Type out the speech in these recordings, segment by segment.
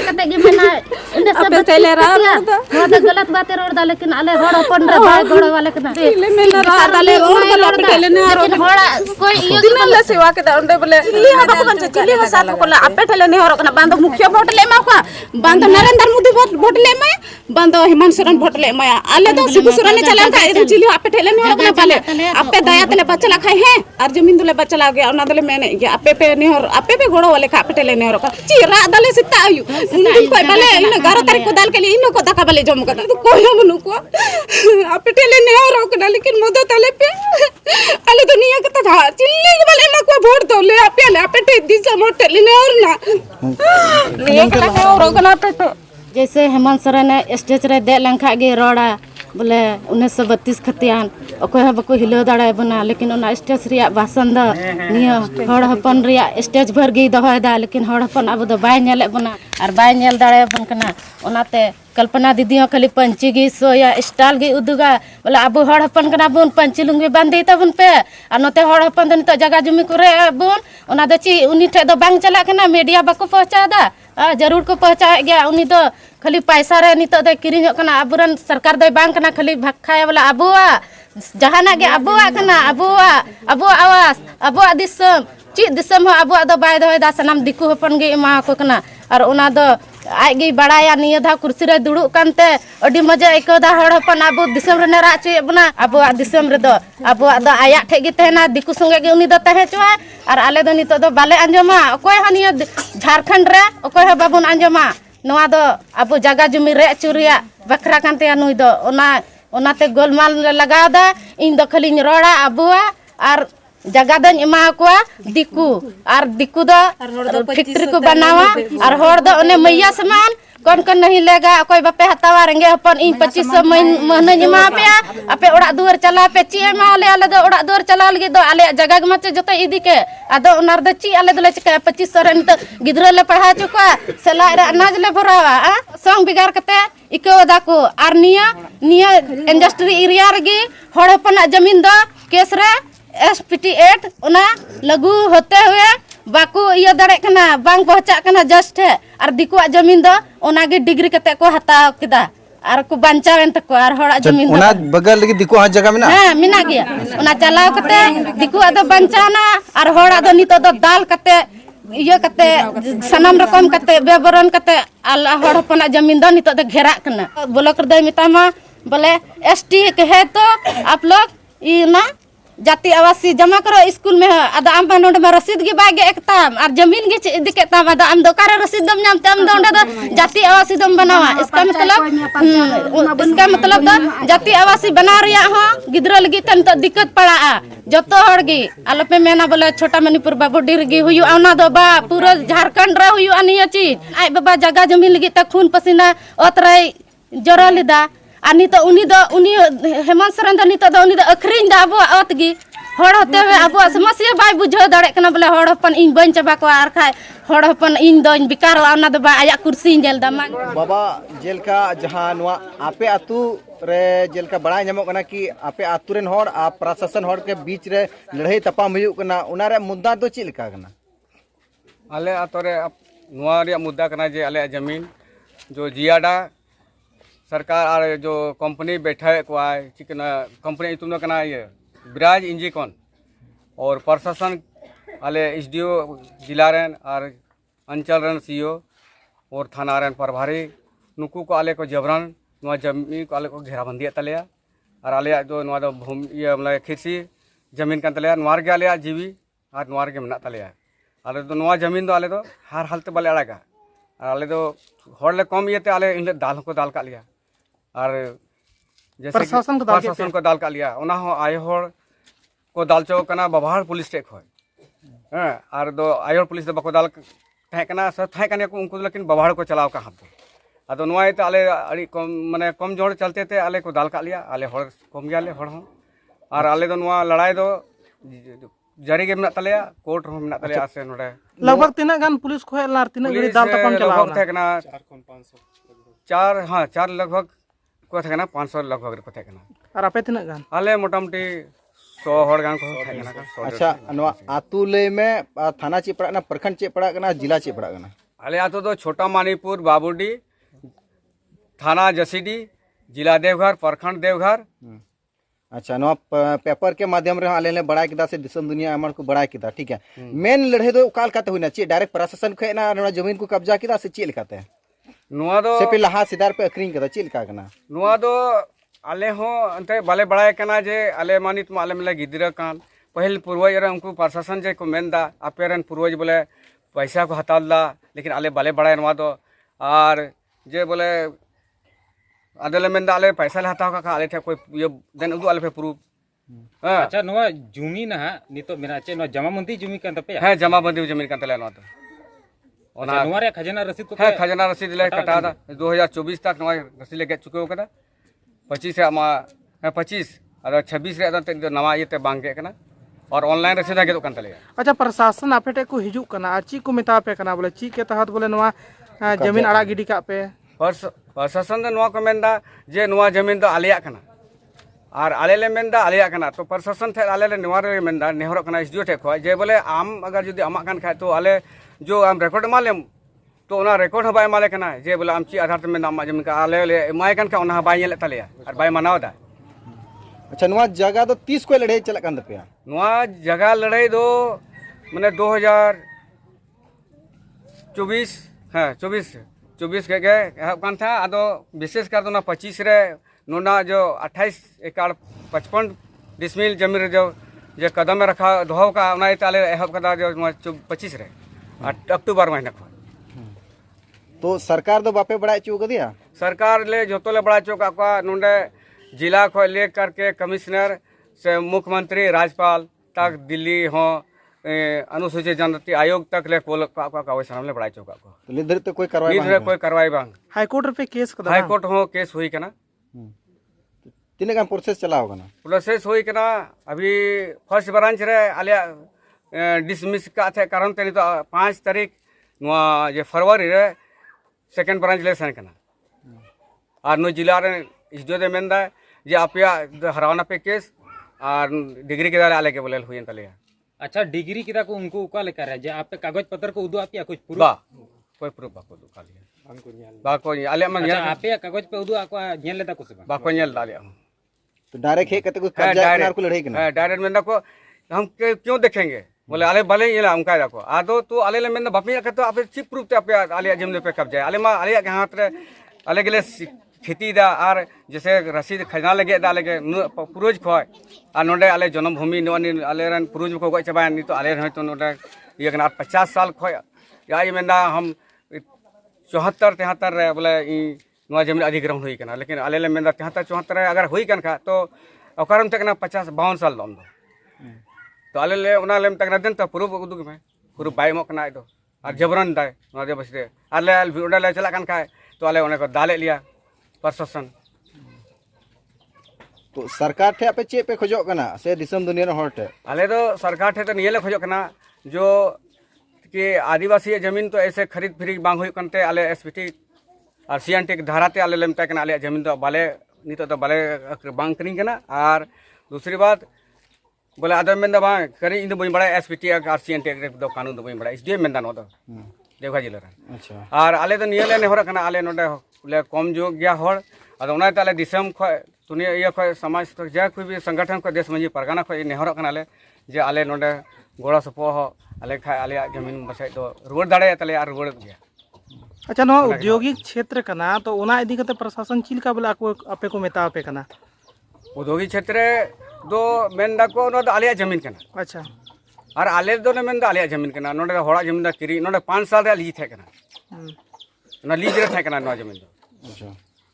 कते गे मना इन सब गलत बातें रोड दा लेकिन आले होड़ अपन रे बाय गोड़ वाले कना ले मेना रा दाले रोड दा पेटेले ने लेकिन होड़ा कोई इयो दिन ले सेवा के ओंडे बोले चिल्ली हा बाको बन चिल्ली हा साथ को आपे ठेले ने होड़ कना बांध मुखिया वोट ले मा को बांध नरेंद्र मोदी वोट ले मा बांध हेमंत सोरेन वोट ले मा आले तो सिबू सोरेन चला का चिल्ली आपे ठेले ने होड़ कना पाले आपे दया तले बचला खाए हैं और जमीन दुले बचला गया ओना दले मेने गया आपे पे ने होड़ आपे पे गोड़ वाले का आपे ठेले ने होड़ का चिरा दले सिता आयु उन दिन कोई बाले इन 11 तारीख को दाल के लिए इन को दाका बाले जम कर तो कोई मनु को आपे ठेले ने होड़ कना लेकिन मोदो तले पे आले दुनिया का था चिल्ली के बाले मा को वोट दो ले आपे ठे दिशा मोट ठेले ने और ना ये कला है होड़ कना पे तो जैसे हेमंत सोरेन स्टेज रे दे लंखा गे रोड़ा बोले 1932 खतियान अकोय बको हिलो दाड़ा बना लेकिन ओना स्टेज रिया भाषण द निया होड़ हपन रिया स्टेज भर गे दहोय दा लेकिन होड़ हपन अब द बाय नेले बना और बाय नेल दाड़ा बन कना ओनाते कल्पना दीदी खाली पंची गी सोया स्टाइल गी उदुगा बोले अब होड़ हपन कना बुन पंची लुंगी बांधी तबन पे और नोते होड़ हपन द नितो जगह जमी करे बुन ओना द ची उनी ठे दो बांग चला कना मीडिया बको पहुंचा दा जरूर को पहुंचा गया उनी दो खाली पैसा रे नितो दे किरिन कना अबुरन सरकार दे बांग कना खाली भक्खाय वाला अबुआ जहाना गे अबुआ कना अबुआ आवास अबुआ दिसम ची दिसम हो अबुआ दो बाय दो दा सनाम दिकु हपन गे मा को कना और ओना दो आय गे बड़ाया निया धा कुर्सी रे दुड़ु कानते अडी मजा एकोदा होड़ हपन अबु दिसम रे नेरा चे बना अबुआ दिसम रे दो अबुआ दो आया ठे गे तहना दिकु संगे गे उनी दो तहे चवा और आले दो नितो दो बाले अंजमा अकोय हनिया झारखंड रे अकोय ह बाबुन अंजमा नवा दो अब जगह जमी रे चुरिया बखरा कानते नुई दो ओनाते गोलमाल लगा दा इन दो खाली रोड़ा अबुआ और जगह दन एमा को दिकु और दिकु दो फैक्ट्री को बनावा और होड़ दो ओने मैया समान कौन नहीं लेगा कोई बापे हतावा रेंगे अपन इन 2500 महीने जमा पे आपे ओड़ा दुआर चला पे ची एमा आले दो ओड़ा दुआर चला लगे दो आले जगह गमा चे जतो इदी के आदो ओनार द ची आले दले चिका 2500 रे नित गिद्रा ले पढ़ा चुका सेला रे अनाज ले भरावा संग बिगार कते इको दाको आर निया इंडस्ट्री एरिया रे होड़ अपन जमीन दो केस रे SPT 8 ओना लागू होते हुए बाकू इया दड़े कना बांग पहुंचा कना जस्ट है और दिकुआ जमीन दो ओना गे डिग्री कते को हताव किदा और को बंचावेन तको और होड़ा जमीन ओना बगल लगी दिकुआ हा जगह में हां मिना गया ओना चलाव कते दिकुआ दो बंचाना और होड़ा दो नितो दो दाल कते इया कते सनम रकम कते बेबरन कते आला होड़ अपना जमीन दो नितो दो घेरा कना ब्लॉक दे मितामा बोले ST के है तो आप लोग ई ना जाति आवासी जमा करो स्कूल में आदा आम नोड में रसीद गे बागे एकताम और जमीन गे इदी के ताम आदा आम दोकारे रसीद दम नाम तम दोंडे दो जाति आवासी दम बनावा इसका मतलब दो जाति आवासी बना रिया हो गिद्रा लगी तन तो दिक्कत पड़ा जतो हड़ गे आलो पे मेना बोले छोटा मणिपुर बाबूडीर गे हुयु ओना दो बा पूरा झारखंड रे हुयु अनिया चीज आय बाबा जगह जमीन लगी त खून पसीना ओतरे जरा लिदा आनी तो उनी हेमंत सोरेन दो नितो दो उनी दो अखरिन दा अबो अतगी होड़ होते हुए अबो समस्या बाय बुझो दड़े कना बोले होड़ अपन इन बन चबा को आर खाय होड़ अपन इन दो बिकार ओना दो बा आया कुर्सी जेल दा बाबा जेल का जहां नवा आपे आतु रे जेल का बड़ा ñamok कना कि आपे आतु रेन होड़ आ प्रशासन होड़ के बीच रे लड़ाई तपाम हुयु कना उना रे मुद्दा दो ची लेका कना आले आतरे नवा रे मुद्दा कना जे आले जमीन जो जियाडा सरकार और जो कंपनी बैठा को चिकना कंपनी तुम कना ये ब्राज इंजिकॉन और प्रशासन आले SDO जिला रेन और अंचल रेन CO और थाना रेन प्रभारी नुकु को आले को जबरन नवा जमीन को आले को घेराबंदी तले और आले जो नवा दो भूमि ये मतलब खेती जमीन कान तले नवार के आले जीवी और नवार के मना तले आले तो नवा जमीन दो आले तो हर हालत बाले अड़ागा आले तो होड़ले कम ये आले इन दाल को दाल का लिया और जैसे प्रशासन को दाल का लिया उना हो आय होड़ को दाल चो कना बबाहर पुलिस टेक हो हां और दो आयोर पुलिस दो बको दाल तहे कना सब तहे कने को उनको लेकिन बबाहर को चलाव का हाथ अदो नोय ते आले अड़ी कम माने कम जोड़ चलते थे आले को दाल का लिया आले होड़ कम गया आले होड़ हो और आले दो नोआ लड़ाई दो जारी के मना तलेया कोर्ट हो मना तलेया से नोडे लगभग तीना गान पुलिस को हेलार तीना गड़ी दाल तपम चलाव लगभग थे कना 4 हां 4 लगभग को थे कना 500 लगभग को थे कना और आपे तीना गान आले मोटामटी 100 हड़ गान को थे कना अच्छा नवा आतु ले में थाना चे पड़ा ना प्रखंड चे पड़ा कना जिला चे पड़ा कना आले आतो तो छोटा मानीपुर बाबूडी थाना जसीडी जिला देवघर प्रखंड देवघर अच्छा नवा पेपर के माध्यम रे आले ले बड़ा किदा से दिसम दुनिया अमर को बड़ा किदा ठीक है मेन लड़ाई दो काल काते हुइना ची डायरेक्ट प्रशासन खेना नवा जमीन को कब्जा किदा से ची लिखाते नुआ दो से पे लहा सिदार पे अक्रिंग कदा ची लिखा कना नुआ दो आले हो अंते बाले बड़ा कना जे आले मानित मा आले मिले गिदरा कान पहल पूर्वज रे उनको प्रशासन जे को मेनदा अपेरन पूर्वज बोले पैसा को हतालदा लेकिन आले बाले बड़ा नुआ दो और जे बोले आदले मेनदा आले पैसा ले हताव का आले ठे कोई ये देन उदु आले पे प्रूफ अच्छा नवा जुमी ना नितो मेरा चे नो जमाबंदी जुमी कान तपे है जमाबंदी जमीन कान तले नुआ तो ओना नवा रे खजाना रसीद को है खजाना रसीद ले कटा था 2024 तक नुआ रसीद ले चुके हो कदा 25 रे मा 25 और 26 रे तो नवा ये ते बांग के कना और ऑनलाइन रसीद आगे तो कान तले अच्छा प्रशासन आपेटे को हिजू कना ची को मेता पे कना बोले ची के तहत बोले नवा जमीन अड़ा गिडी का पे प्रशासन दो नुआ को मेनदा जे नुआ जमीन दो आलिया कना और आले ले मेनदा आलिया कना तो प्रशासन थे आले ले नुआ रे मेनदा नेहरो कना एसडीओ थे खो जे बोले आम अगर जदी अमा कान खाय तो आले जो आम रिकॉर्ड मालेम तो ओना रिकॉर्ड हबाय माले कना जे बोले आम ची आधार ते मेनदा अमा जमीन का आले ले माय कान का ओना बाय नेले तलेया और बाय मनाव दा अच्छा नुआ जगह दो 30 को लड़ाई चला कान दपया नुआ जगह लड़ाई दो माने 2024 हां 24 के एहब कान था आदो विशेष कर दोना 25 रे नोना जो 28 एकड़ 55 डिसमिल जमीन रे जो जे कदम में रखा दोहव का उना ताले एहब कदा जो 25 रे अक्टूबर महीना को तो सरकार दो बापे बड़ा चू कदिया सरकार ले जोतो ले बड़ा चौका का नोंडे जिला को ले करके कमिश्नर से मुख्यमंत्री राज्यपाल तक दिल्ली हो अनुसूचित जनजाति आयोग तक ले कोल का वैसा बड़ा चौका को तो लिधर तो कोई कार्रवाई कोई कार्रवाई बांग हाई कोर्ट पे केस कदा हाई कोर्ट हो केस हुई कना तीन का प्रोसेस चला होगा ना प्रोसेस हुई कना अभी फर्स्ट ब्रांच रे आलिया डिसमिस का थे कारण तनी तो 5 तारीख नुआ जे फरवरी रे सेकंड ब्रांच ले सन कना और नो जिला रे इसजो दे मेंदा जे आपिया हरावना पे केस और डिग्री के दाले आले के बोले हुई तले अच्छा डिग्री किदा को उनको उका लेकर है जे आप पे कागज पत्र को उदु आपिया कुछ प्रूफ बा कोई प्रूफ बाको दु खाली बाको आले मन अच्छा आपिया कागज पे उदु आको नेल लेता कुछ बाको नेल दाले तो डायरेक्ट है कते को कब्जा करना को लड़ाई करना डायरेक्ट मेंदा को हम क्यों देखेंगे बोले आले भले ये उनका देखो आदो तो आले ले मेंदा बापी रखे तो आप चिप प्रूफ ते आपिया आले जमीन पे कब्जा आले मा आले के हाथ रे आले गेले खेती दा और जैसे रसीद खजना लगे दा लगे पुरुज खोय और नोडे आले जन्मभूमि नोनी आले रन पुरुज को गय चबा नि तो आले तो नोडे ये कना 50 साल खोय या ये मेंदा हम 74 73 रे बोले ई नवा जमीन अधिग्रहण हुई कना लेकिन आले ले मेंदा 73 74 रे अगर हुई कन खा तो ओकरम तक ना 50 52 साल दम दो तो आले ले ओना लेम तक ना दिन तो प्रूफ उदुग में प्रूफ बाय मक ना दो और जबरन दाय नवा दे बसरे आले ओडा ले चला कन खा तो आले ओने को दाले लिया प्रशासन तो सरकार थे आपे चे पे खोजो कना से दिसम दुनिया रे हॉटे आले तो सरकार थे तो नियले खोजो कना जो कि आदिवासी जमीन तो ऐसे खरीद फिरी बांग हुई कनते आले एसपीटी और सीएनटी धाराते आले लेमता कना आले जमीन तो बाले नितो तो बाले बांग करिंग कना और दूसरी बात बोले आदम मेंदा बांग करी इन बई बड़ा एसपीटी और सीएनटी दो कानून दो बई बड़ा इसलिए मेंदा नो दो देवघर जिला रे अच्छा और आले तो नियले ने होरा कना आले नोडे बोले कम जो गया होड़ अदो उना ताले दिसम ख तुनी ये ख समाज तो जा कोई भी संगठन को देश मंजी परगाना ख नेहर कना ले जे आले नोडे गोड़ा सपो हो आले खा आले जमीन बसाई तो रोड दाड़े ताले और रोड गया अच्छा नवा औद्योगिक क्षेत्र कना तो उना इदी कते प्रशासन चिलका बोला को आपे को मेता पे कना औद्योगिक क्षेत्र दो मेंदा को नो आले जमीन कना अच्छा और आले दो ने मेंदा आले जमीन कना नोडे होड़ा जमीन दा किरी नोडे 5 साल रे लीज थे कना ना लीज रे थे कना नो जमीन दो अच्छा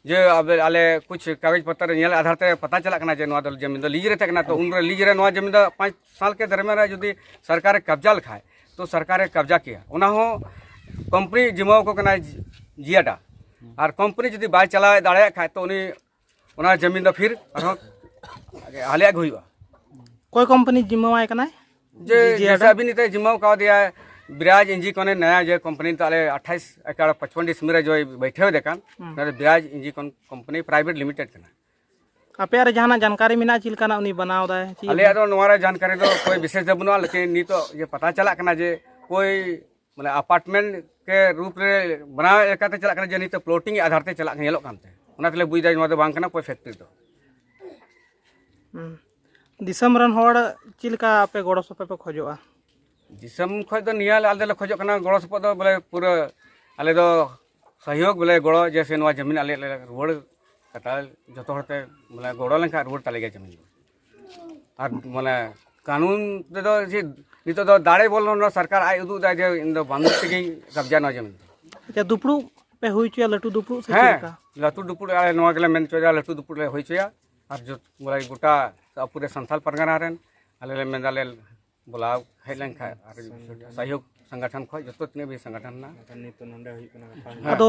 जो अब आले कुछ कागज पत्र नेल आधार ते पता चला कना जे नवा जमीन दो लीज रे थे कना तो उन लीज रे नवा जमीन दो 5 साल के दरमियान रे यदि सरकार कब्जा लखाए तो सरकार कब्जा किया उना हो कंपनी जिमाओ को कना जियाडा और कंपनी यदि बाय चला दाड़े खाए तो उनी उना जमीन दो फिर हालिया हुईवा कोई कंपनी जिम्मेवार कना जे जैसे अभी नहीं जिम्मेवार का दिया है बिराज इंजी कोने नया जो कंपनी ताले 28 एकड़ 55 डिसमिल जो बैठे हुए देखान बिराज इंजी कंपनी प्राइवेट लिमिटेड कना आपे रे जहाना जानकारी मिना चिलकाना उनी बनाव दा आले दो नवारा जानकारी दो कोई विशेष दे बनुआ लेकिन नी तो ये पता चला कना जे कोई माने अपार्टमेंट के रूप रे बना लेकाते चला कना जे नित प्लॉटिंग आधार ते चला नेलो कानते ओना तले बुझ दाय नवा दो बांग कना कोई फैक्ट्री दो दिसम रन होड़ चिलका पे गोड़ो सपे पे खोजोआ दिसम खय दो निया आले दले खोजो कना गड़ो सपो दो बोले पूरा आले दो सहयोग बोले गड़ो जैसे नवा जमीन आले रोड कटा जतो हरते बोले गड़ो लेखा रोड ताले गे जमीन और माने कानून दो जे नितो दो दाड़े बोलनो सरकार आय उदु दा जे इन दो बांध के कब्जा न जमीन अच्छा दुपड़ू पे हुई चुया लटू दुपड़ू से है चिलका लटू दुपुड़ आले नवा गेले मेन चोया लटू दुपुड़ ले होई चोया और जो बोले गोटा पूरे संथाल परगना रेन आले ले मेन दाले बोला हेलन खा और सहयोग संगठन खो जतो तने भी संगठन ना अदो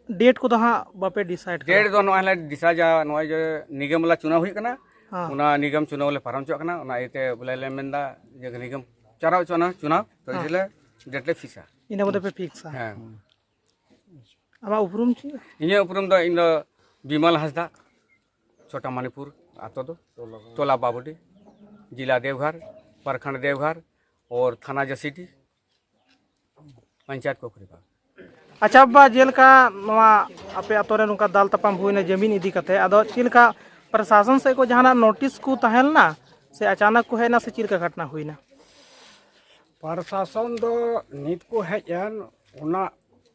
डेट को हा बापे डिसाइड डेट दो नो हले डिसाइड जा नो जे निगम ला चुनाव हुई कना हाँ। उना निगम चुनाव ले पारम चो कना उना इते बोले ले मेनदा जे निगम चराव चुनाव तो इसले डेट ले फिक्सा इना बदे पे फिक्स हां आमा उपरुम छी इने उपरम दो इन विमल हंसदा छोटा मणिपुर आतो दो टोला बाबूडी जिला देवघर प्रखंड देवघर और थाना जसीटी पंचायत कोकरी बाग अच्छा बा जेलका नवा आपे अतोरे नुका दाल तपाम हुईना जमीन इदी कते अदो चिलका प्रशासन से को जहाना नोटिस को तहल ना से अचानक को है ना से चिलका घटना हुईना प्रशासन दो नीत को हेजन उना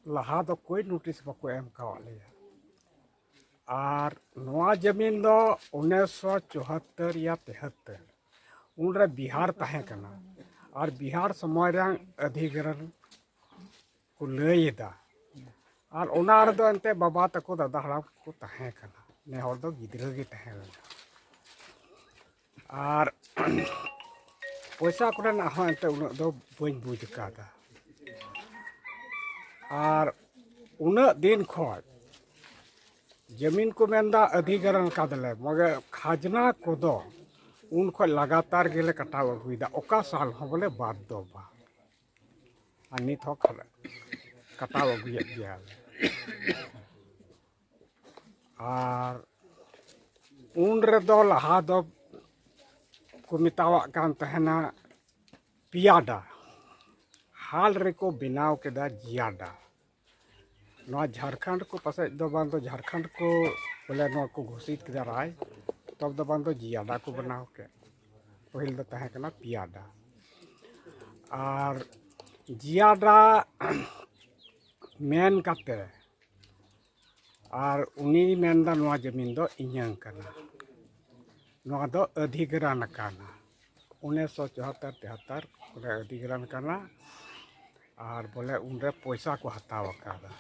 लहा दो कोई नोटिस बको एम कावाले और नवा जमीन दो 1974 या 73 उनरे बिहार तहे कना और बिहार समय रंग अधिग्रहण को लयदा और उना रे दो अंते बाबा तको दादा हराम को तहे कना ने हर दो गिदरा गे तहे और पैसा को ना हो अंते उन दो बन बुझ कादा और उन दिन खोज जमीन को मेंदा अधिग्रहण कादले मगर खाजना को दो उन खो लगातार गेले कटाव अगुइदा ओका साल हो बोले बाद दो बा नित हो कटाव अगुइया गया और उन रे दो लहा दो को मितावा कान तहना पियाडा हाल रे को बनाव केदा जियाडा नवा झारखंड को पासे दो बान तो झारखंड को बोले नवा को घोषित किया राय तब दो बान तो जियाडा को बनाव के पहिल दो तहे कना पियाडा और जियाडा मेन काते और उनी मेनदा नवा जमीन दो इᱧᱟᱝ कना नवा दो अधिग्रहण कना 1974-73 बोले अधिग्रहण कना और बोले उनरे पैसा को हताव कादा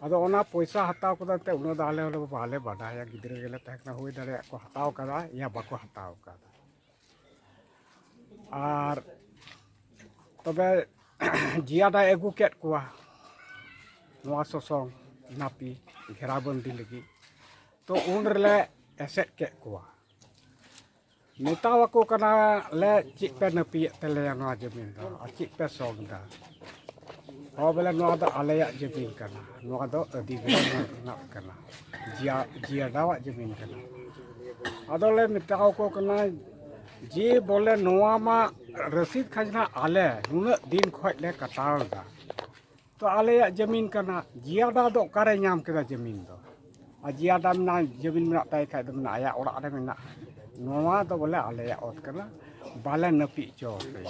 अदो ओना पैसा हताव कदा ते उनो दाले होले बाले बाडाया गिदरे गेले तहना होई दारे को हताव कदा या बाको हताव कदा और तबे जियाडा एगु केट कोआ नवा सोसोंग नापी घेराबंदी लगी तो उन रे एसेट केट कोआ मेतावा को कना ले चिक पे नपी तेले नवा जमीन दो आ चिक पे सोंग दा हो बोले नवा दो आलेया जमीन कना नवा दो अधिग्रहण ना कना जियाडावा जमीन कना अदो ले मेतावा को कना जी बोले नवा मा रसीद खजना आले नुना दिन खोज ले कटाव दा तो आलेया जमीन कना जियाडा दो करे नाम केदा जमीन दो आ जियाडा ना जमीन में ताई खाय दो ना आया ओड़ा रे में नवा तो बोले आलेया ओत कना बाले नपी चो पे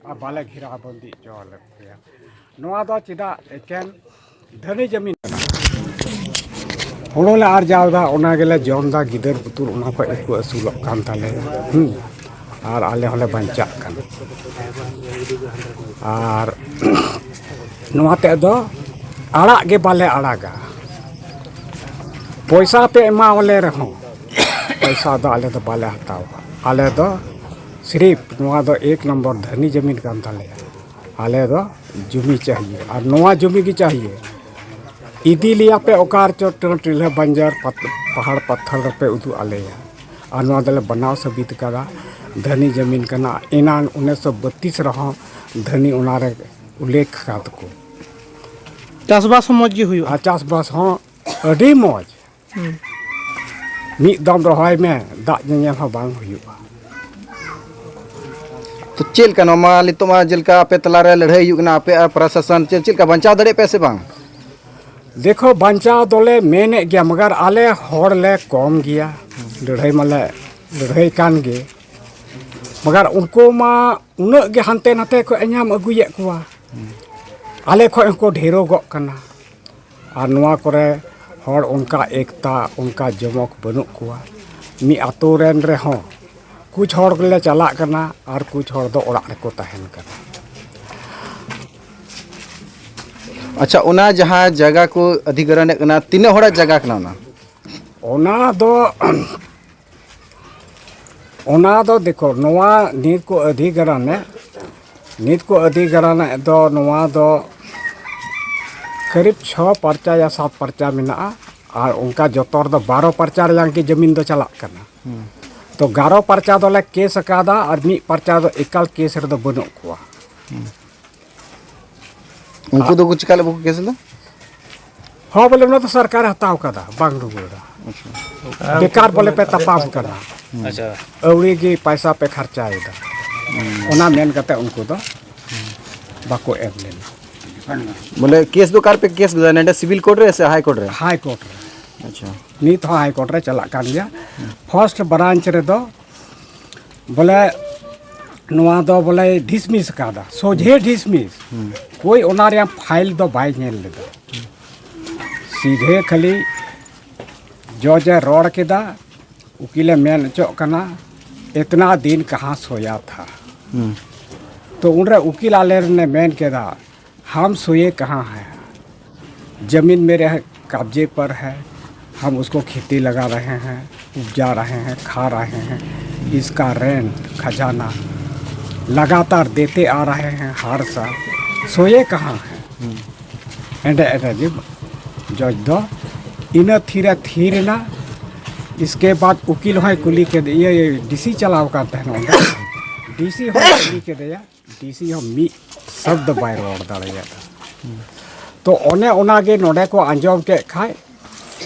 आ बाले घेराबंदी चो ले पे नवा दो चिदा एकेन धनी जमीन होड़ोले आर जावदा ओना गेले जमदा गिदर पुतुर ओना खो एको असुलक कान ताले और आले होले बंचा कान और नवा ते दो आड़ा गे बाले आड़ागा पैसा पे एमा ओले रहो पैसा दो आले दो बाले हताव आले दो सिर्फ नवा दो 1 नंबर धनी जमीन कान ताले आले दो जमी चाहिए और नवा जमी की चाहिए इदी लिया पे ओकार चोट टिल्हा बंजर पहाड़ पत्थर पे उदू आलेया और नवा दले बनाव सबित करा धनी जमीन कना इनान 1932 रहो धनी उनारे उल्लेख कात को चासबास मौज जी हुई चासबास हो अडी मौज मी दम रहाय में दा जंगल हो बांग हुआ तो चेल का नोमा लितोमा जेलका पे तलारे लड़ाई हुई ना पे प्रशासन चेल का बंचा दड़े पैसे बांग देखो बंचा दोले मेने गया मगर आले होड़ ले कम गया लड़ाई माले लड़ाई कान गे मगर उनको मा उन्नत गे हंते नाते को एኛम अगुये कुआ आले खो उनको ढेरो गो कना और नुआ करे होड़ उनका एकता उनका जमक बनुक कुआ मी आतो रेन रे हो कुछ होड़ ले चला कना और कुछ होड़ दो ओड़ा को तहन कना। अच्छा उना जहाँ जगह को अधिग्रहण करना तीनों होड़ा जगह करना ना ओना दो देखो नोआ नीत को अधिग्रहण दो नोआ दो करीब 6 पर्चा या 7 पर्चा मिना और उनका जोतर दो 12 पर्चा रंग की जमीन दो चला करना तो 11 पर्चा दोले केस अकादा और मी पर्चा दो एकाल केस रे दो बनो कुआ उनको तो कुछ काले बुक केस ला हाँ बोले ना तो सरकार हताव कदा बांग रुगुड़ा बेकार बोले पे तपाम करा अच्छा अवड़ी की पैसा पे खर्चा है ओना मेन करते उनको तो बाको एम लेना बोले केस दो कार पे केस गुजारने सिविल कोर्ट रे से हाई कोर्ट रे हाई कोर्ट रे अच्छा नीत हो हाई कोर्ट रे चला कान गया फर्स्ट ब्रांच रे दो बोले नुआ दो बोले डिसमिस कादा सोझे डिसमिस कोई ओना रे फाइल दो बाय नेल लेदा सीधे खाली जज रोड केदा उकीले मेन चो कना इतना दिन कहाँ सोया था तो उनरे उकील आले ने मेन केदा हम सोए कहाँ हैं जमीन मेरे कब्जे पर है हम उसको खेती लगा रहे हैं उपजा रहे हैं खा रहे हैं इसका रेंट खजाना लगातार देते आ रहे हैं हर साल सोए कहाँ हैं एंड जज दो इन थीरे ना इसके बाद उकील हो कुली के ये डीसी चलाव करते हैं डीसी हो कुली के दिया डीसी हो मी शब्द बाय रोड दाड़े तो ओने ओनागे नोडे को आंजम के खाए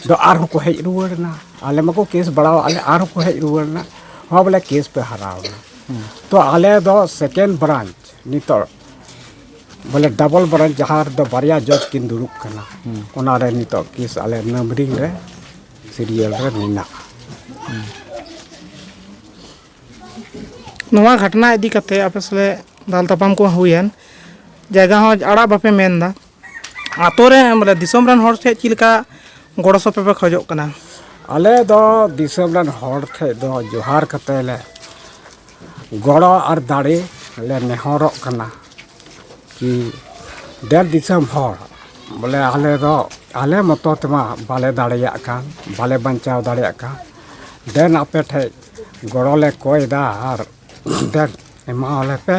दो आर को हेज रुवरना आले मको केस बढ़ाओ आले आर को हेज रुवरना हो बोले केस पे हरावना तो आले दो सेकेंड ब्रांच नितो बोले डबल ब्रांच जहाँ दो बारिया जज किन दुरुक कना ओना रे नितो केस आले नंबरिंग रे सीरियल रे मिना नवा घटना इदी कते आपसले दाल तपाम को हुयन जगह हो आड़ा बापे मेनदा आतो रे मतलब दिसम रन हर से चिलका गोड़ सपे पे खजो कना आले दो दिसम रन हर थे दो जोहार कते ले गोड़ और दाड़े ले नेहरो कना कि देर दिसम हर बोले आले मतो तमा बाले दाड़ेया कान बाले बंचाव दाड़ेया कान देन आपे ठे गोड़ले कोयदा और देन एमाले पे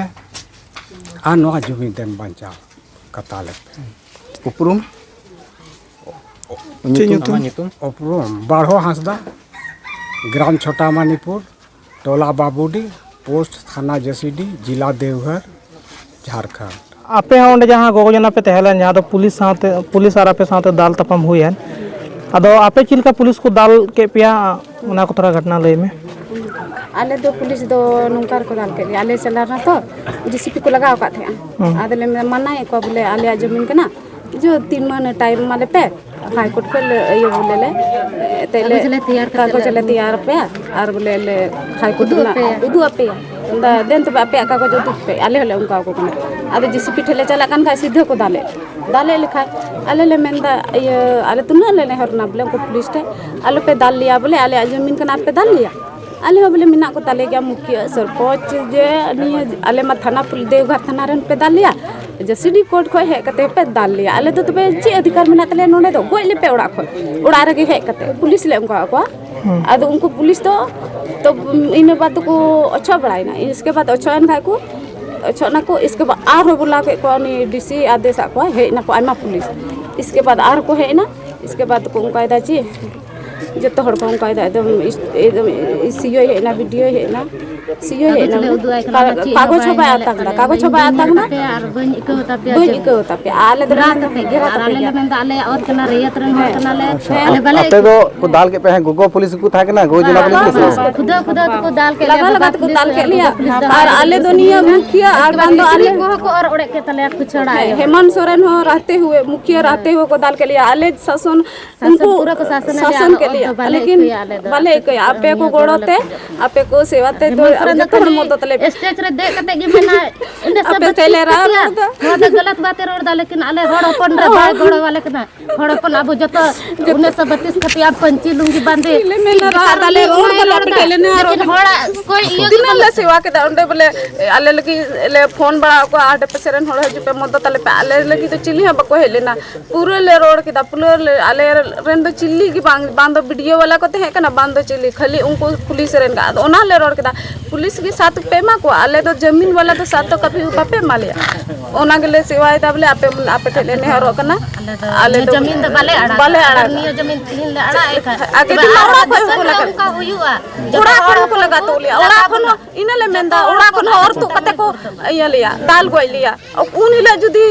आ नवा जुमी देन बंचाव कताले पे उपरुम उपरुम बारहो हंसदा ग्राम छोटा मणिपुर टोला बाबूडी पोस्ट थाना जसीडी जिला देवघर झारखंड आपे होंडे जहाँ गोगजना पे तहलन जहाँ तो पुलिस और आपे साथ दाल तपाम हुयन अदो आपे चिलका पुलिस को दाल के पिया उना को थोड़ा घटना लय में आले दो पुलिस दो नंकार को दाल के आले चला ना तो जीसीपी को लगाव का थे आदले में मना को बोले आले जमीन के ना जो 3 महीने टाइम माले पे हाई कोर्ट पे ये बोले ले तेले कागज ले तैयार पे और बोले ले हाई कोर्ट ना उदु पे देन तो पे कागज उदु पे आले हले उनका को आदे जीसीपी ठेले चला कान का सीधे को दाले लिखा आले ले मेंदा ये आले तुना ले हरना बोले को पुलिस टे आले पे दाल लिया बोले आले जमीन का ना पे दाल लिया आले हो बोले मिना को ताले गया मुखिया सरपंच जे नि आले मा थाना पुलिस देवघर थाना रन पे दाल लिया जसीडी कोर्ट खो हे कते पे दाल लिया आले तो तबे ची अधिकार मिना तले नोने दो गोय ले पे उड़ा खो उड़ा रे हे कते पुलिस ले उनका को आदो उनको पुलिस तो इन बात को अच्छा बढ़ाई ना इसके बाद अच्छा न को अच्छा ना को इसके बाद आर हो बुला के को नि डीसी आदेश को हे ना को आमा पुलिस इसके बाद आर को हे ना इसके बाद को उनका दा ची जो तो हड़ को उनका एकदम सीओ है ना वीडियो है ना सियो कागज हो बाय आतक दा कागज हो बाय आतक ना और बन इको तापे बई इको तापे आले दरा घेरा आले में आले और कना रेयत रन हो कना ले आले भले आपे दो को दाल के पे हैं गोगो पुलिस को था के ना गो जिला पुलिस के खुदा खुदा को दाल के लगा लगा को दाल के लिया और आले दुनिया मुखिया और बांधो आले को और ओड़े के तले कुछड़ा हेमंत सोरेन हो रहते हुए मुखिया रहते हुए को दाल के लिया आले शासन उनको पूरा को शासन के लिए लेकिन भले के आपे को गोड़ोते आपे को सेवाते तो जतन मदद ले स्टेज रे दे कते गे मेना इंदे सब तेले रा नोदा गलत बातें रोड दा लेकिन आले हड़ अपन रे बाय गोड़ वाले कना हड़ अपन अब जत 1932 खतिया पंची लुंगी बांधे ले मेला रा दाले रोड दा पटेले ने लेकिन हड़ा कोई इयो दिन ले सेवा के दा बोले आले लगी ले फोन बड़ा को आटे पे सेरन हड़ हजु पे मदद तले पे आले लगी तो चिल्ली हम को हेले ना पूरे ले रोड के दा पूरे ले आले रेन दो चिल्ली की बांधो वीडियो वाला को ते है कना बांधो चिल्ली खाली उनको पुलिस रेन का ओना ले रोड के दा पुलिस के साथ पेमा को आले तो जमीन वाला तो साथ तो कभी बापे मालिया ओना के ले सेवा दा बोले आपे ठेले ने हरो कना आले तो जमीन द बाले आड़ा नियो जमीन तीन ले आड़ा एक आगे दिन ओड़ा को लगा का हुआ ओड़ा को लगा तो लिया ओड़ा को इनले मेंदा ओड़ा को और तो कते को ये लिया दाल गोय लिया उन ले जुदी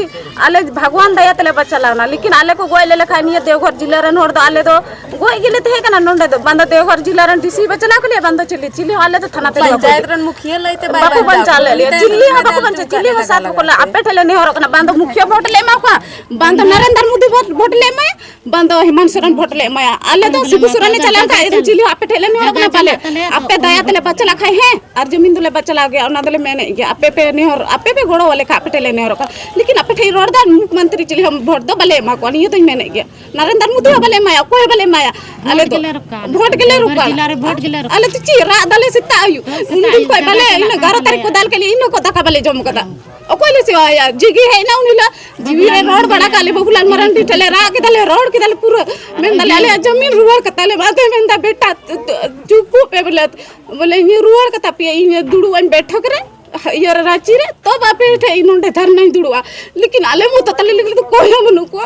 आले भगवान दया तले बच्चा लाना लेकिन आले को गोय ले लेखा निये देवघर जिला रन हर दो आले दो गोय गेले ते कना नंडे दो बंद देवघर जिला रन डीसी बचला के लिए बंद चिल्ली आले तो थाना ते पंचायत रन मुखिया लइते बापू बंचा ले लिया चिल्ली हा बापू बंचा चिल्ली हो साथ को आपे ठेले ने हर कना बंद मुखिया वोट ले मा का बंद नरेंद्र मोदी वोट ले मा बंद हेमंत सोरेन वोट ले मा आले तो शिबू सोरेन चला का इधर चिल्ली आपे ठेले ने हर कना पाले आपे दया तले बचला खाए हैं और जमीन दुले बचला गया ओना दले मैंने गया आपे पे ने हर आपे पे गोड़ो वाले का आपे ठेले ने हर का लेकिन आपे ठे रोडदार मुख्यमंत्री चिल्ली हम वोट दो बले मा को ये तो मैंने गया नरेंद्र मोदी बले माया कोई बले माया आले तो वोट के ले रुका आले तो ची रा दले सिता आयु उन दिन कोई बले इन 11 तारीख को दाल के लिए इन को दका बले जम कदा ओ कोई ले सेवा या जिगी है ना उनिला जीवी रे रोड बड़ा काले बबुलान मरन दी ठले रा के दले रोड के दले पूरा में दले आले जमीन रुवर कतले बाते में दा बेटा चुपू पे बोले ये रुवर कता पे इन दुडू अन बैठक रे यार रांची रे तो बापे ठे इनोंडे धर नहीं दुडुआ लेकिन आले मु तो तले लेकिन तो कोई मनु को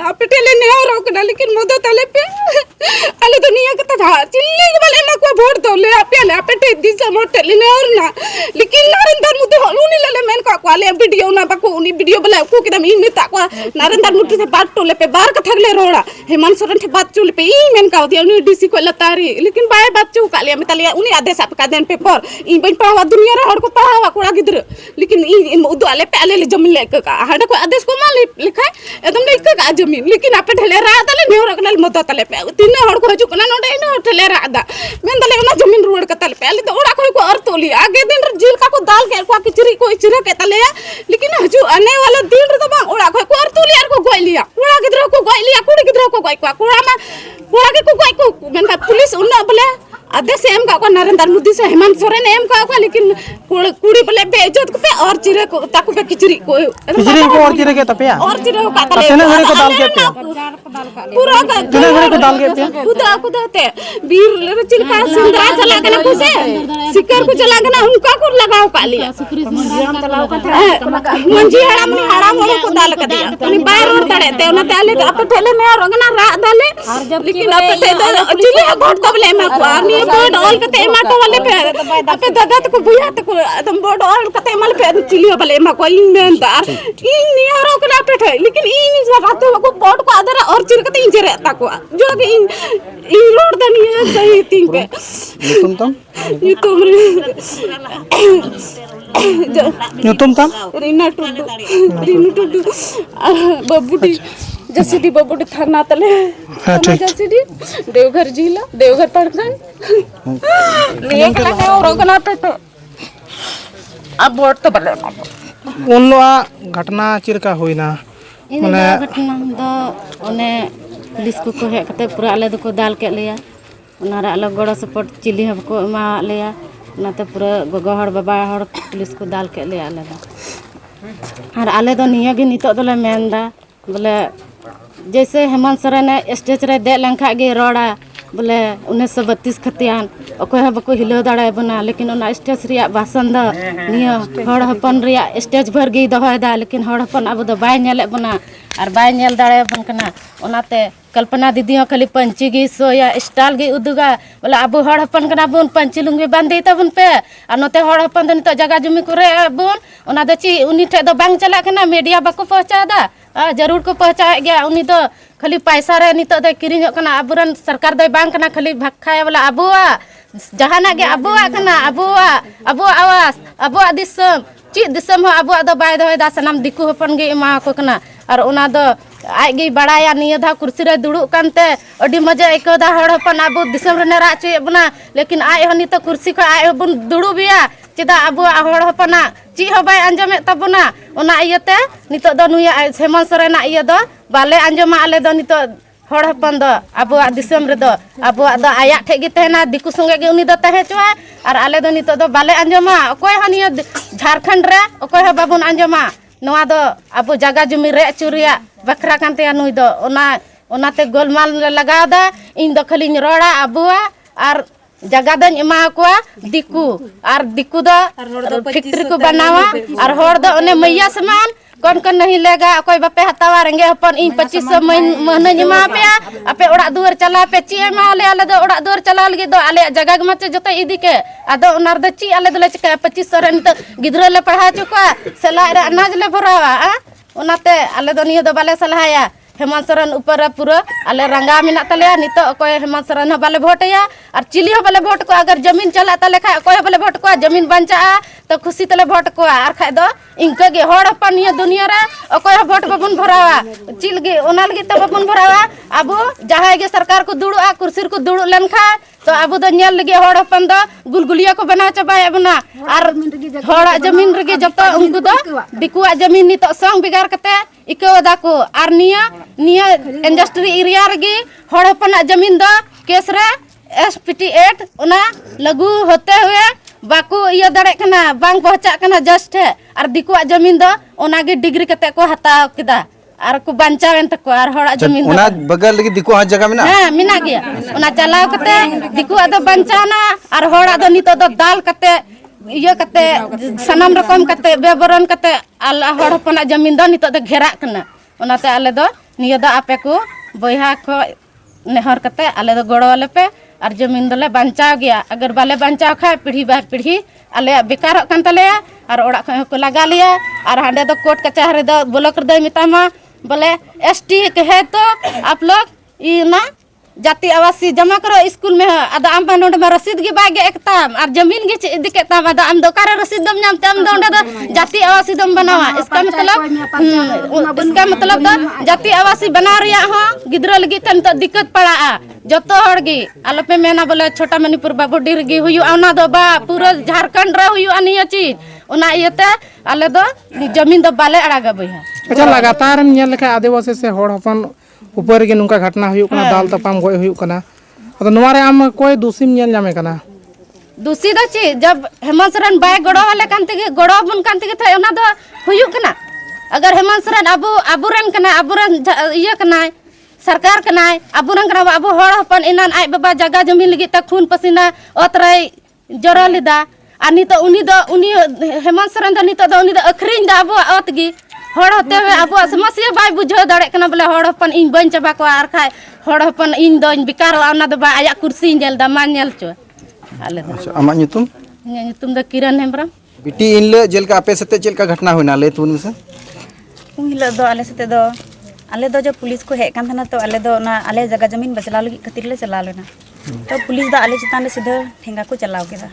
आपे टेले ने और रोकना लेकिन मो तो तले पे आले दुनिया के था चिल्ली के वाले मा को वोट दो ले आपे टे दिशा मो टेले ने और ना लेकिन नरेंद्र मोदी उनी ले मैन को आले वीडियो ना बाको उनी वीडियो बला को के इन मिता को नरेंद्र मोदी से बात टोले पे बार का थगले रोड़ा हेमंत सोरेन थे बात चुल पे ई मैन का दिया उनी डीसी को लतारी लेकिन बाय बात चु काले में तले उनी आदेश आप का देन पेपर ई बन पावा दुनिया रे पढ़ावा कोड़ा गिद्र लेकिन उदो आले पे आले जमीन ले का हाडा को आदेश को मा लिखा एकदम ले का जमीन लेकिन आपे ठेले रा तले ने रखनल मत तले पे तीन हड़ को हजु कना नोडे न ठेले रा दा मेन तले ना जमीन रोड का तले पे आले तो ओड़ा को और तोली आगे दिन जिल का को दाल के को किचरी को चिरा के तले लेकिन हजु आने वाला दिन तो बा ओड़ा को और तोली यार को गोय लिया ओड़ा गिद्र को गोय लिया कुड़ी गिद्र को गोय को कोड़ा मा कोड़ा के को गोय को मेन का पुलिस उन्ना बोले आदेश एम का नरेंद्र मोदी से हेमंत सोरेन एम का लेकिन कुड़ी बोले बेइज्जत को पे और चिरे को ताकू पे किचरी को और चिरे के तपया और चिरे को कातले तने घरे को दाल के पे पूरा का तने घरे को दाल के पे खुदा खुदाते वीर चिलका सुंदरा चला के ना कुसे सिकर को चला के ना उनका को लगाओ का लिया मंजी हाड़ा मोड़ को दाल का दिया तनी बाहर और तड़े ते ना ताले आप ठेले में और रंगना रा दाले लेकिन आप ते चिले वोट को ले मा को बोर्ड ऑल कते माटो वाले पे आपे दादा को बुया तो एकदम बोर्ड ऑल कते मल पे चिलियो वाले मा को इन मेंदार इन नियरो कला पे थे लेकिन इन रात को बोर्ड को आदर और चिर कते इन जरे ता को जो कि इन रोड दनिया सही थिंक तुम तुम रीना टुडू बबुडी जसीडी बबुडी थाना तले थाना जसीडी देवघर जिला देवघर प्रखंड लिए कला है और गना पे तो अब वोट तो बले उन लोग घटना चिरका होइना माने घटना दो ओने पुलिस को हे कते पूरा आले दको दाल के लिया ओना रे अलग गड़ो सपोर्ट चिल्ली हम को मा लिया नाते पूरा गोगो हड़ बाबा हड़ पुलिस को दाल के लिया आले दो और आले दो निया गे नितो दोले मेनदा बोले जैसे हेमंत सोरेन स्टेज रे दे लंखा गे रोड़ा बोले 1932 खतियान अकोय बको हिलो दाड़े बना लेकिन ओना स्टेज रिया भाषण द निया हड़ हपन रिया स्टेज भर गे दहोय दा लेकिन हड़ हपन अब दो बाय नेले बना और बाय नेल दाड़े बन कना ओनाते कल्पना दीदी हो खाली पंची गी सोया स्टाइल गी उदुगा बोले अब हड़ हपन कना बुन पंची लुंगी बांधे तबन पे और नोते हड़ हपन दो नितो जगह जुमी करे बुन ओना दो ची उनी ठे दो बांग चला कना मीडिया बाको पहुंचा दा जरूर को पहुंचा गया उनी दो खाली पैसा रे नितो दो किरिंग कना अबुरन सरकार दो बांग कना खाली भक्खाया बोला अबुआ जहाना गे अबुआ कना अबुआ आवास अबुआ दिसम ची दिसम हो अबुआ दो बाय दो दा सनम दिकु हपन गे एमा को कना और ओना दो आज गे बड़ाया निया धा कुर्सी रे दुड़ू कानते अडी मजा आइकोदा हड़ हपन अब दिसम रे नेरा चे बना लेकिन आय हनी तो कुर्सी को आय बन दुड़ू बिया चेदा अब हड़ हपना ची हो बाय अंजमे तबना ओना इयते नितो दो नुया हेमंत सोरेना इय दो बाले अंजमा आले दो नितो हड़ हपन दो अब दिसम रे दो अब दो आया ठे गे तहना दिकु संगे गे उनी दो तहे चुआ और आले दो नितो दो बाले अंजमा ओकोय हनिया झारखंड रे ओकोय हो बाबुन अंजमा नोआ दो अब जगह जुमी रे चुरिया बखरा कांते नुई दो ओनाते गोलमाल लगाव दा इन दो खाली रोड़ा अबुआ और जगह दो एमा कोआ दिकु और दिकु दो फैक्ट्री को बनावा और होड़ दो ओने मैया समान कौन कौन नहीं लेगा कोई बापे हतावा रेंगे अपन इन 2500 महीने जमा पे आपे ओड़ा दुआर चला पे ची एमा आले दो ओड़ा दुआर चला लगे दो आले जगह मचे जतो इदी के आदो ओनार दो ची आले दो ले चका 2500 रे नितो गिद्रो ले पढ़ा चुका सलाह रे अनाज ले भरावा ओनाते आले दो नियो दो बाले सलाहया हेमंत सोरेन ऊपर पूरा आले रंगा मिना तले नितो कोई हेमंत सोरेन बाले भोटया और चिली हो बाले भोट को अगर जमीन चला तले खा कोई बाले भोट को जमीन बंचा तो खुशी तले भोट को और खाय दो इनके गे होड़ अपन ये दुनिया रे कोई भोट बबुन भरावा चिल गे ओनाल गे तो बबुन भरावा अब जहां गे सरकार को दुड़ुआ कुर्सी को दुड़ु लेन खा तो अब दो नेल लगे होड़ अपन दो गुलगुलिया को बना चबाय बना और होड़ा जमीन रे जब उनको दो दिकुआ जमीन नितो संग बिगार कते इकोदा को और निया इंडस्ट्री एरिया रे होड़ अपन जमीन दो केस रे SPT 8 ओना लागू होते हुए बाकू इया दड़े कना बांग पहुंचा कना जस्ट है और दिकुआ जमीन दो ओना गे डिग्री कते को हताव किदा और को बंचावेन तको और होड़ा जमीन ओना बगल लगी दिको हा जगह में ना हां मिना गया ओना चलाव कते दिकुआ दो बंचाना और होड़ा दो नितो दो दाल कते इया कते सनम रकम कते बेबरन कते आला होड़ अपना जमीन दो नितो दो घेरा कना ओनाते आले दो निया दो आपे को बयहा को नेहर कते आले दो गोड़ो वाले पे और जमीन दले बंचाव गया अगर बाले बंचाव खा पीढ़ी बार पीढ़ी आले बेकार कन तले और ओड़ा को लगा लिया और हांडे दो कोर्ट कचहरी दो ब्लॉक दे मितामा बोले ST के है तो आप लोग ई ना जाति आवासी जमा करो स्कूल में अद आम नोड में रसीद गे बागे एकताम और जमीन गे इदी के ताम अद आम दोकारे रसीद दम नाम तम दोंडे दो जाति आवासी दम बनावा इसका मतलब दो जाति आवासी बना रिया हो गिद्रो लगी तन तो दिक्कत पड़ा जतो हड़ गे आलो पे मेना बोले छोटा मणिपुर बाबूडीर गे हुयु आना दो बा पूरा झारखंड रे हुयु अनिया चीज ओना इयते आले दो जमीन दो बाले अड़ागा बइहा अच्छा लगातार नेल लेखा आदिवासी से होड़ हपन ऊपर के नुका घटना हुई दाल तपाम गए हुई आम कोई दोषी नेल जामे कना दोषी दो ची जब हेमंत सोरेन बाय गड़ो वाले कांते के गड़ो बन कांते के थे ओना दो हुयु कना अगर हेमंत सोरेन अबुरन कना अबुरन इया कना सरकार कना अबुरन कना अबु होड़ हपन इनान आय बाबा जगह जमीन लगी त खून पसीना ओतरे जरो लिदा आनी तो उनी हेमंत सोरेन दो नितो दो उनी दो अखरिन दा अबु ओतगी होड़ होते हुए अब समस्या बाय बुझो दड़े कना बोले होड़ हपन इन बन चबा को आर खाय होड़ हपन इन दोन बेकार ओना दो बा आया कुर्सी नेल दा मा नेल चो आले अच्छा अमा ᱧᱩᱛᱩᱢ ᱧᱩᱛᱩᱢ ᱫᱚ किरण हेम्ब्रम बिटी इनले जेलका आपे सते चेलका घटना होना ले तुन से हिलो दो आले सते दो आले दो जो पुलिस को हेक कान तो आले दो ना आले जगह जमीन बचला लगी खातिर ले चला लेना तो पुलिस दो आले चितान ले सीधा ठेंगा को चलाव केदा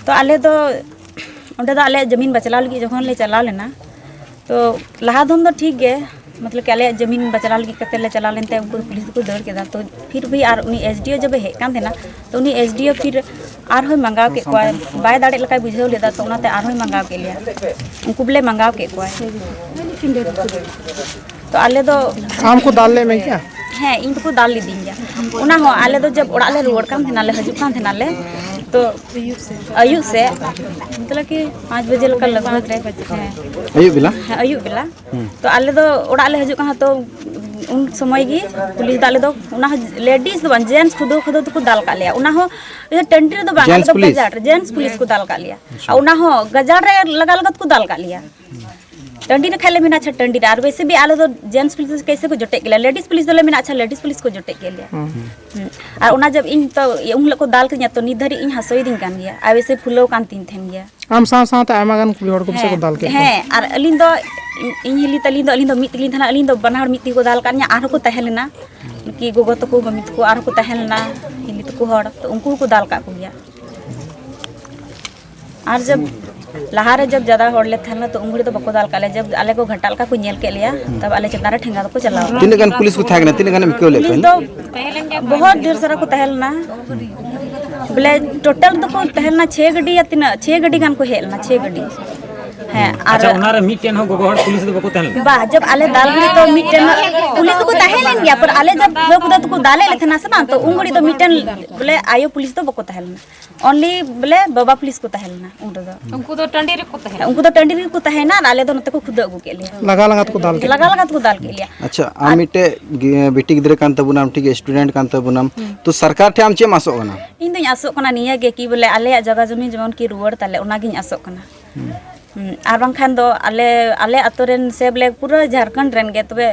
तो आले दो ओंडे दो आले जमीन बचला लगी जखन ले चला लेना तो लहा दम दो ठीक है मतलब कि आले जमीन बचला लगी कते ले चला लेनते उनको पुलिस को दौड़ केदा तो फिर भी आर उनी SDO जब हेक कान देना तो उनी SDO फिर आर होय मंगाव के कोय बाय दाड़े लकाय बुझेव लेदा तो ओनाते आर होय मंगाव के लिया उनको बले मंगाव के कोय तो आले दो आम को डाल ले में क्या हाँ इन को दाल ली दी गया उना हो आले दो जब उड़ा ले रुवड़ कान थे नाले हजू कान थे नाले तो अयुब से मतलब कि 5 बजे लगा लगभग अयुब बिला तो आले दो उड़ा ले हजू कहा तो उन समय की पुलिस दाले दो उना लेडीज दो जेंट्स खुदो खुदो तो दाल का लिया उना हो टेंटी दो बांग दो गजार जेंट्स पुलिस को दाल का लिया उना हो गजार रे लगा लगा को दाल का लिया टंडी ने खाले मेना अच्छा टंडी रे, और वैसे भी आले तो जेंट्स पुलिस कैसे को जोटे के लेडीज पुलिस दले मेना अच्छा लेडीज पुलिस को जोटे के लिया। और उना जब इन तो उन लोग को दाल के तो निधरी इन हसोई दिन कान गया, आ वैसे फुलो कान तीन थेन गया आम साथ आयमा गान कुली हड़ को से को दाल के हैं। और अलिन दो इन हिली तलिन दो मिट लिन थाना अलिन दो बनाहर मिट्टी को दाल कान आर को तहलेना कि गोगो तो को मम्मी को आर को तहलेना हिली तो को हड़ तो उनको को दाल का को गया। और जब लहारे जब ज़्यादा होड़ले थे ना तो उंगली तो बको दाल काले, जब आले को घटाल का को नेल के लिया तब आले चतारे ठेंगा तो को चलाओ। तीन गन पुलिस को था ना, तीन गन में क्यों लेते तो बहुत ढेर सारा को तहलना बोले टोटल तो को तहलना 6 गड्डी या 6 गड्डी गान को हेलना 6 गड्डी है। अच्छा उनारे मिटेन हो गोगोहर पुलिस दो बको तहल बा जब आले दाल गड़ी तो मिटन पुलिस को तहलन गया, पर आले जब लोग तो को दाले लेथे ना सना तो उंगड़ी तो मिटन बोले आयो पुलिस तो बको तहलना, ओनली बोले बाबा पुलिस को तहलना उनको तो टंडी रे को तहना आले दो नते को खुद अगु के लिए लगा को दाल के को दाल के लिए। अच्छा आम मिटे बेटी गिद्रे कान तबुनाम ठीक स्टूडेंट कान तबुनाम तो सरकार ठे आम चे आसो कना इन दोኝ आसो कना निया गे कि बोले आले जगह जमीन जेमन की रुवाड़ ताले ओना गिኝ आसो कना। और बांखान दो आले अतोरेन से बोले पूरा झारखंड रेन गे तबे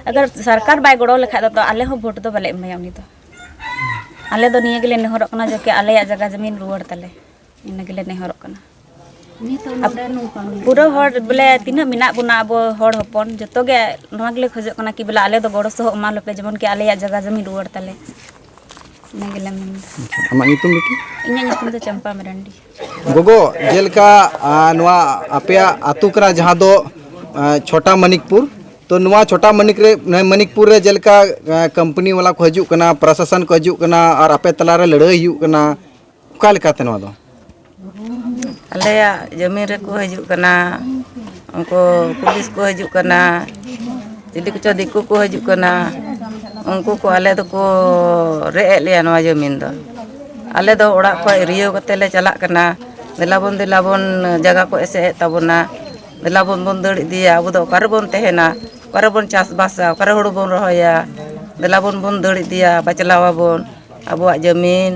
अगर सरकार बाय गड़ो लेखा तो आले हो वोट तो बाले एमाया उनी तो आले दो निया गेले नेहरक कना जो कि आले जगह जमीन रुवाड़ ताले इन गेले नेहरक कना। पूरा हर बोले तीना मिना बुना अब हर हपन जतो गे नवा गेले खोज कना कि बोले आले दो गड़ो सह एमा लपे जेमन कि आले जगह जमीन रुवाड़ ताले इन गेले मन। आमा नितुम बेटी इन्या नितुम तो चंपा मरंडी गोगो जेलका नवा आपया आतु करा जहां दो छोटा मनिकपुर तो नवा छोटा मनिकपुर रे जेलका कंपनी वाला को हजू कना प्रशासन को हजू कना और आपे तला रे लड़ाई हजू कना का लेकाते नवा दो आलेया जमीन रे को हजू कना उनको पुलिस को हजू कना दिल्ली को दिकू को हजू कना उनको को आले दो को रे लिया नवा जमीन दो आले दो ओड़ा को रियो कते ले चला कना दिलाबन जगह को ऐसे तबना दिलाबन बन दड़ दिया अब दो कर बन तहना कर बन चास बासा कर हुड़ बन रहोया दिलाबन बन दड़ दिया बचलावा बन अबुआ जमीन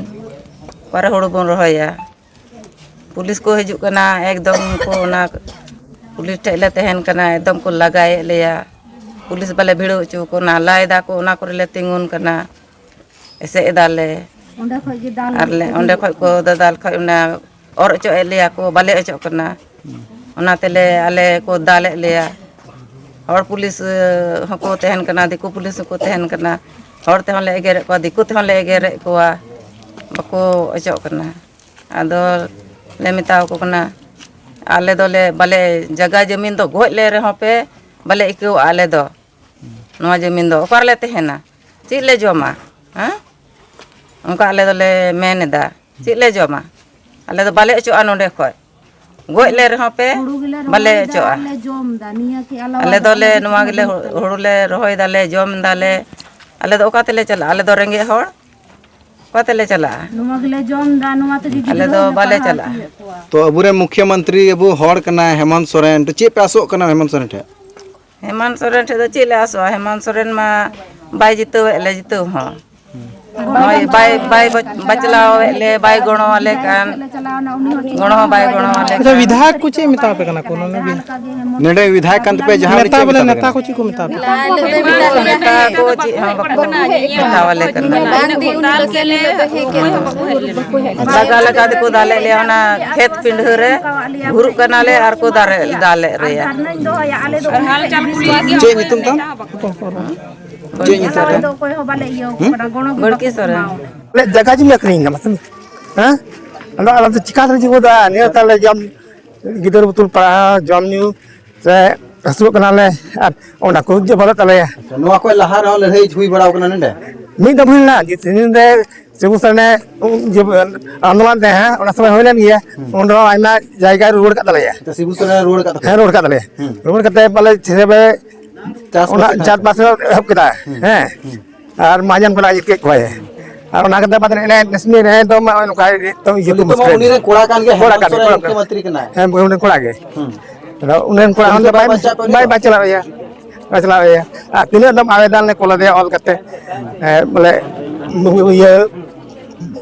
कर हुड़ बन रहोया पुलिस को हजू कना एकदम को ना पुलिस ठेले तहन कना एकदम को लगाए लिया पुलिस वाले भिड़ो चो को ना लायदा को ना करे ले तिंगुन कना ऐसे एदाले ओंडे खय को दादाल खय ना और चो एलिया को बाले अचो कना ओना तेले आले को दाले लिया और पुलिस हको तहन कना दिकु पुलिस को तहन कना और ते ले एगेरे को दिकु ते ले एगेरे को बको अचो कना आदो ले मिताव को कना आले दोले बाले जगह जमीन दो गोज ले रहो पे बाले इको आले दो नवा जमीन दो ओकर ले तहना ची ले जमा हां उनका आले दोले मेनदा ची ले जमा आले दो बाले अचो नोंडे खय गोज ले रहो पे बाले अचो आले दोले नवा गेले हुड़ुले रोहय दाले जम दाले आले दो ओका तेले चला आले दो रेंगे हड़ कतले चला आले दो बाले चला तो अबुरे मुख्यमंत्री अबु हड़ कना हेमंत सोरेन तो चे पे आसो कना हेमंत सोरेन ठे तो चले आसो हेमंत सोरेन मा बाय जितो ले जितो हां बाय बचलाओ ले बाय गणो वाले कान गणो बाय गणो वाले अच्छा विधायक को चे मिता पे कना कोनो ने नेडे विधायक कांत पे जहां नेता बोले नेता को ची को मिता पे नेता को ची हां बकना वाले कना लगा को दाले ले ना खेत पिंड रे घुरु कना ले आर को दाले रे चे नितुम तम चे नितुम गड़की सोरेन ले जगह जी में करिंग मतलब हां अल्लाह तो चिका रे जीवो दा ने ताले जम गिदर बुतुल पड़ा जम न्यू से हसु कना ले ओना को जे बोला ताले नवा को लहार हो लहई हुई बड़ा कना नंदे मी दबुलना जितिन दे सेबुसने जे आंदोलन दे हैं ओना समय होलन गया ओंडो आइना जायगा रोड का ताले तो सिबुसने रोड का है रोड का ताले रोड का बोले छेबे चार पास हब कदा हैं और माजन को लाइक को है और ना कदा बात ने नसमी ने तो नुका तो ये तो मुश्किल उनी रे कोड़ा कान के मुख्यमंत्री कना है उन कोड़ा के उन कोड़ा हम बाय बचला या तीन दम आवेदन ने कोला दे ऑल करते बोले ये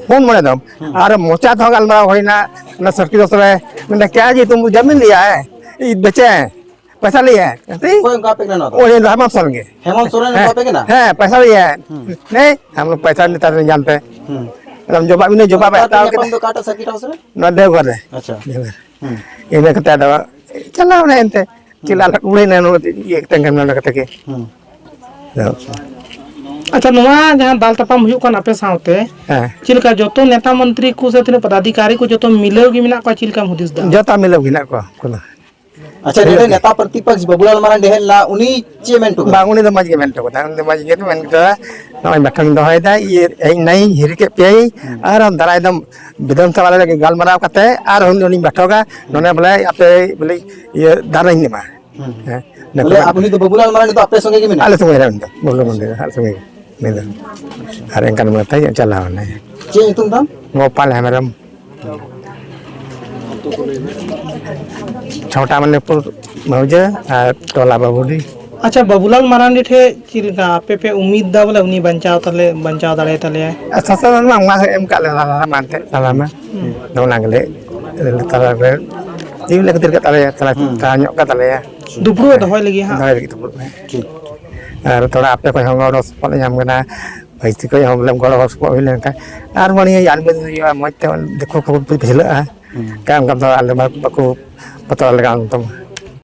फोन मने दम और मोचा तो गलमा होइना ना सरकी दोसरे मैंने क्या जी तुम जमीन लिया है बेचे पैसा लिया है कोई उनका पे ना तो वो ये हेमंत सोरेन के हेमंत सोरेन उनका पे ना है पैसा लिया है नहीं हम लोग पैसा नेता नहीं जानते हम जवाब नहीं जवाब आता अपन तो काटा सर्किट हाउस रे ना देवघर है अच्छा ये मैं कहता दवा चला उन्हें इनते चिल्ला उड़े ना ये तंगन ना लगता के अच्छा नुआ जहां दाल तपाम हुई कन आपे सावते चिलका जोतो नेता मंत्री को से तिने पदाधिकारी को जोतो मिलेगी मिना को चिलका हुदिस दा जोता मिलो गिना को कोना अच्छा रे नेता प्रतिपक्ष बबुलाल मारान डेहल ला उनी चे मेंटो बांगुनी तो मज के मेंटो को उनी मज के मेंटो नय मठन दो है दा ये नहीं हिर के पे और हम दराय दम विधानसभा वाले गाल मराव करते और हम उनी बैठोगा नने बोले आपे बोले ये दारा ही मा बोले आपनी तो बबुलाल मारान तो आपे संगे के मिना आले संगे रहन बोलो मंदिर हर संगे नहीं अरे इनका मत है चला होने चे तुम तम गोपाल हेमरम छोटा मणिपुर मौजा टोला बाबूडी अच्छा बबुलाल मारांडी ठे चिलका आपे पे उम्मीद दा बोले उनी बचाव दाड़े तले ससर मा एम का मानते सलाम दोना गले तला रे जीव ले कतिर का तला ताño का तले दुपड़ो दहोय लगी हां दहोय लगी दुपड़ो और थोड़ा आपे को हम गड़ो सपन जाम गना भैसी को हम लम गड़ो सपन होइले का आर बणी यान में मते देखो खूब पिछला काम तो आले बाको पता लगा तुम